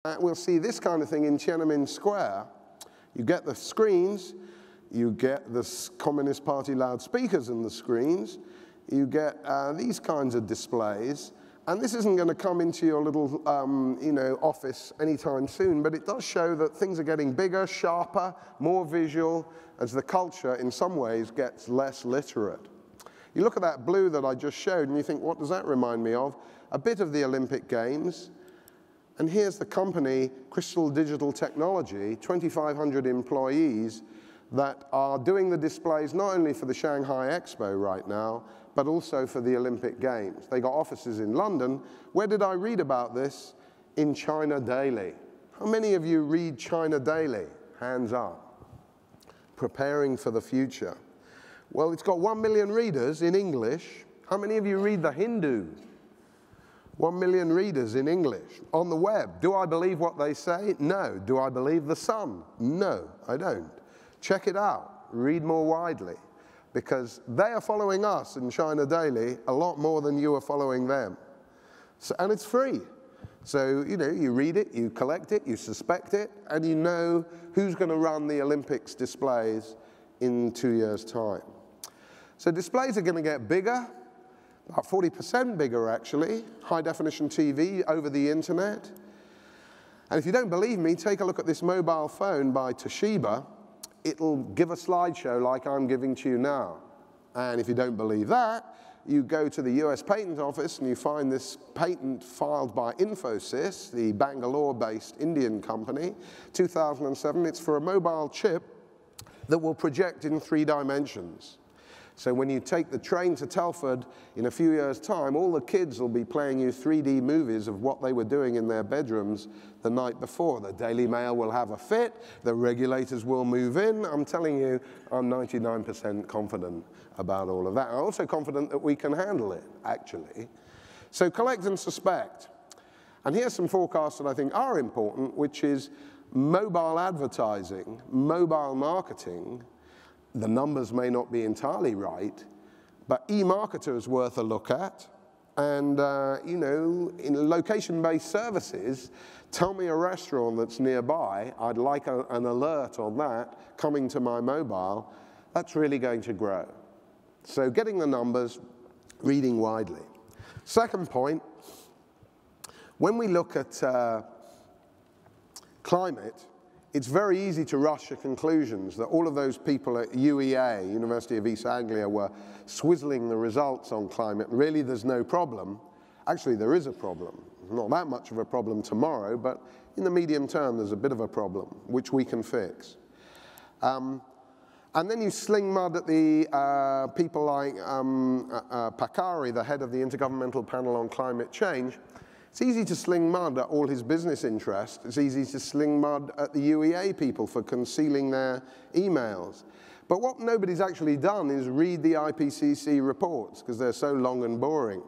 We'll see this kind of thing in Tiananmen Square. You get the screens, you get the Communist Party loudspeakers in the screens, you get these kinds of displays, and this isn't going to come into your little office anytime soon, but it does show that things are getting bigger, sharper, more visual, as the culture in some ways gets less literate. You look at that blue that I just showed and you think, what does that remind me of? A bit of the Olympic Games. And here's the company, Crystal Digital Technology, 2,500 employees that are doing the displays not only for the Shanghai Expo right now, but also for the Olympic Games. They got offices in London. Where did I read about this? In China Daily. How many of you read China Daily? Hands up. Preparing for the future. Well, it's got 1 million readers in English. How many of you read the Hindu? 1 million readers in English. On the web, do I believe what they say? No. Do I believe the Sun? No, I don't. Check it out. Read more widely. Because they are following us in China Daily a lot more than you are following them. So, and it's free. So, you read it, you collect it, you suspect it, and you know who's going to run the Olympics displays in 2 years' time. So displays are going to get bigger. About 40% bigger, actually, high-definition TV over the internet. And if you don't believe me, take a look at this mobile phone by Toshiba. It'll give a slideshow like I'm giving to you now. And if you don't believe that, you go to the US Patent Office and you find this patent filed by Infosys, the Bangalore-based Indian company, 2007. It's for a mobile chip that will project in 3 dimensions. So when you take the train to Telford in a few years' time, all the kids will be playing you 3D movies of what they were doing in their bedrooms the night before. The Daily Mail will have a fit, the regulators will move in. I'm telling you, I'm 99% confident about all of that. I'm also confident that we can handle it, actually. So collect and suspect. And here's some forecasts that I think are important, which is mobile advertising, mobile marketing. The numbers may not be entirely right, but e-marketer is worth a look at. And, in location-based services, tell me a restaurant that's nearby. I'd like an alert on that coming to my mobile. That's really going to grow. So getting the numbers, reading widely. Second point, when we look at climate, it's very easy to rush to conclusions that all of those people at UEA, University of East Anglia, were swizzling the results on climate. Really, there's no problem. Actually, there is a problem. Not that much of a problem tomorrow, but in the medium term, there's a bit of a problem, which we can fix. And then you sling mud at the people like Pakari, the head of the Intergovernmental Panel on Climate Change. It's easy to sling mud at all his business interests. It's easy to sling mud at the UEA people for concealing their emails. But what nobody's actually done is read the IPCC reports, because they're so long and boring.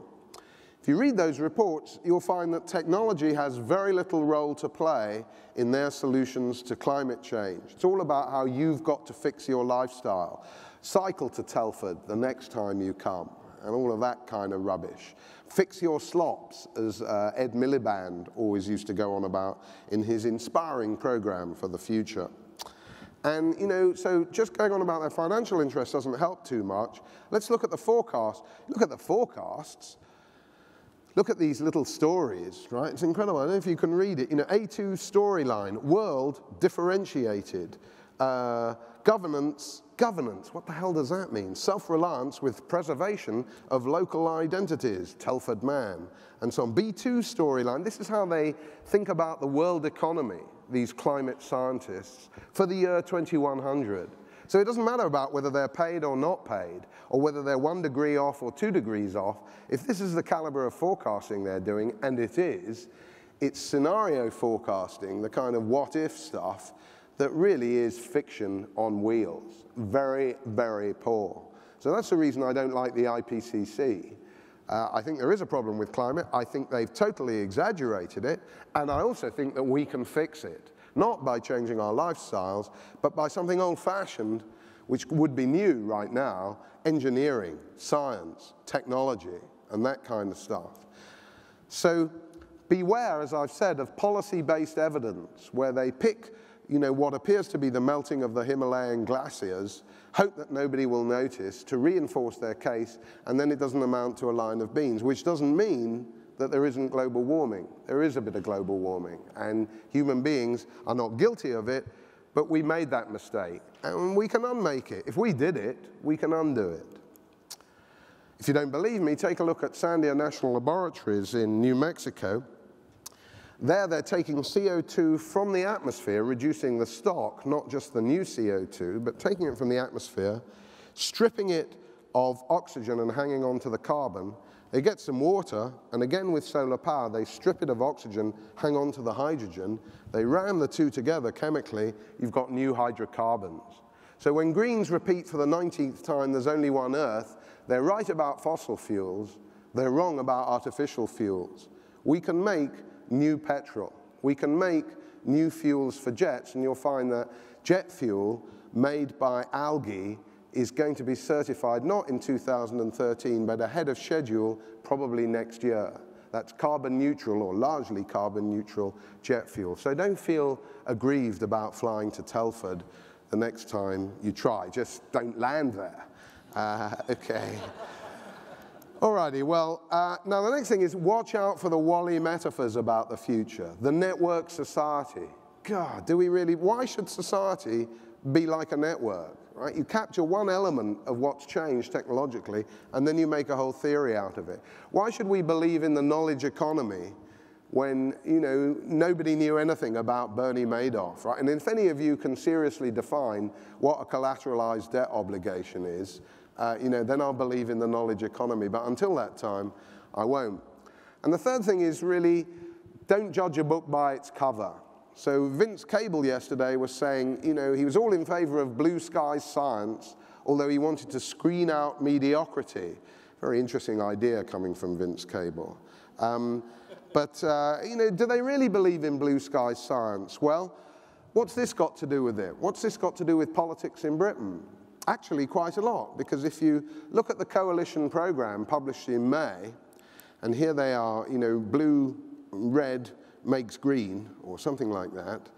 If you read those reports, you'll find that technology has very little role to play in their solutions to climate change. It's all about how you've got to fix your lifestyle. Cycle to Telford the next time you come, and all of that kind of rubbish. Fix your slops, as Ed Miliband always used to go on about in his inspiring program for the future. And, so just going on about their financial interests doesn't help too much. Let's look at the forecast. Look at the forecasts. Look at these little stories, right? It's incredible. I don't know if you can read it. A2 storyline, world differentiated. Governance, what the hell does that mean? Self-reliance with preservation of local identities, Telford man, and so on. B2 storyline, this is how they think about the world economy, these climate scientists, for the year 2100. So it doesn't matter about whether they're paid or not paid, or whether they're 1 degree off or 2 degrees off. If this is the caliber of forecasting they're doing, and it is, it's scenario forecasting, the kind of what-if stuff, that really is fiction on wheels. Very, very poor. So that's the reason I don't like the IPCC. I think there is a problem with climate. I think they've totally exaggerated it. And I also think that we can fix it. Not by changing our lifestyles, but by something old-fashioned, which would be new right now, engineering, science, technology, and that kind of stuff. So beware, as I've said, of policy-based evidence, where they pick what appears to be the melting of the Himalayan glaciers, hope that nobody will notice to reinforce their case, and then it doesn't amount to a line of beans, which doesn't mean that there isn't global warming. There is a bit of global warming, and human beings are not guilty of it, but we made that mistake, and we can unmake it. If we did it, we can undo it. If you don't believe me, take a look at Sandia National Laboratories in New Mexico. There, they're taking CO2 from the atmosphere, reducing the stock, not just the new CO2, but taking it from the atmosphere, stripping it of oxygen and hanging on to the carbon. They get some water, and again with solar power, they strip it of oxygen, hang on to the hydrogen. They ram the two together chemically, you've got new hydrocarbons. So when Greens repeat for the 19th time, there's only one Earth, they're right about fossil fuels, they're wrong about artificial fuels. We can make new petrol. We can make new fuels for jets, and you'll find that jet fuel made by algae is going to be certified not in 2013, but ahead of schedule, probably next year. That's carbon neutral, or largely carbon neutral jet fuel. So don't feel aggrieved about flying to Telford the next time you try. Just don't land there. Okay. Alrighty, well, now the next thing is watch out for the Wall-E metaphors about the future. The network society. God, do we really, why should society be like a network, right? You capture one element of what's changed technologically, and then you make a whole theory out of it. Why should we believe in the knowledge economy when, nobody knew anything about Bernie Madoff, right? And if any of you can seriously define what a collateralized debt obligation is, then I'll believe in the knowledge economy. But until that time, I won't. And the third thing is really, don't judge a book by its cover. So Vince Cable yesterday was saying, he was all in favor of blue sky science, although he wanted to screen out mediocrity. Very interesting idea coming from Vince Cable. Do they really believe in blue sky science? Well, what's this got to do with it? What's this got to do with politics in Britain? Actually, quite a lot, because if you look at the coalition program published in May, and here they are, blue, red makes green, or something like that,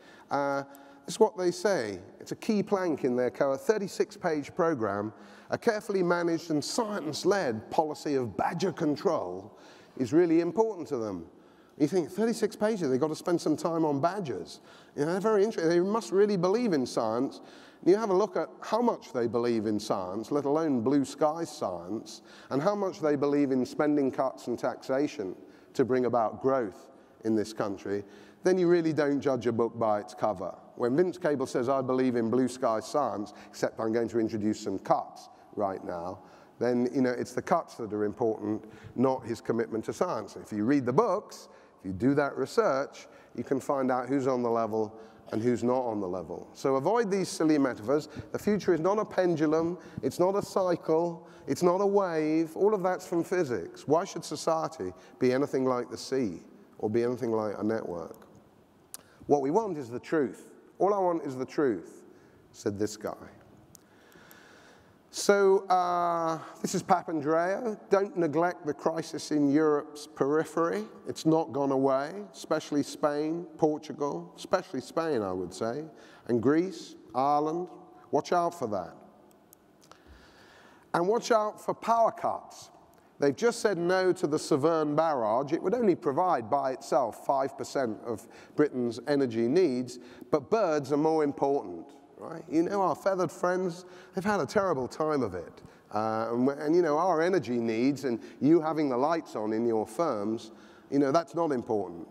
it's what they say. It's a key plank in their 36-page program. A carefully managed and science-led policy of badger control is really important to them. You think, 36 pages, they've got to spend some time on badgers. They're very interesting. They must really believe in science. You have a look at how much they believe in science, let alone blue sky science, and how much they believe in spending cuts and taxation to bring about growth in this country, then you really don't judge a book by its cover. When Vince Cable says, I believe in blue sky science, except I'm going to introduce some cuts right now, then it's the cuts that are important, not his commitment to science. If you read the books, if you do that research, you can find out who's on the level and who's not on the level. So avoid these silly metaphors. The future is not a pendulum, it's not a cycle, it's not a wave. All of that's from physics. Why should society be anything like the sea or be anything like a network? What we want is the truth. All I want is the truth, said this guy. So this is Papandreou. Don't neglect the crisis in Europe's periphery. It's not gone away, especially Spain, Portugal, especially Spain, I would say, and Greece, Ireland. Watch out for that. And watch out for power cuts. They've just said no to the Severn barrage. It would only provide by itself 5% of Britain's energy needs, but birds are more important. Right? Our feathered friends, they've had a terrible time of it. And our energy needs and you having the lights on in your firms, that's not important.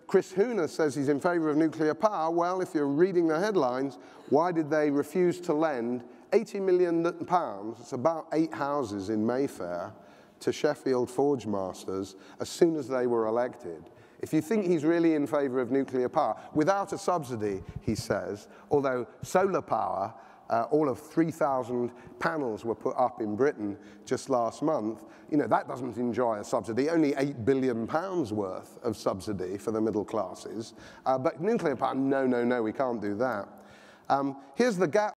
Chris Hooner says he's in favor of nuclear power. Well, if you're reading the headlines, why did they refuse to lend £80 million, it's about 8 houses in Mayfair, to Sheffield Forgemasters as soon as they were elected? If you think he's really in favor of nuclear power, without a subsidy, he says, although solar power, all of 3,000 panels were put up in Britain just last month, that doesn't enjoy a subsidy, only £8 billion worth of subsidy for the middle classes. But nuclear power, no, we can't do that. Here's the gap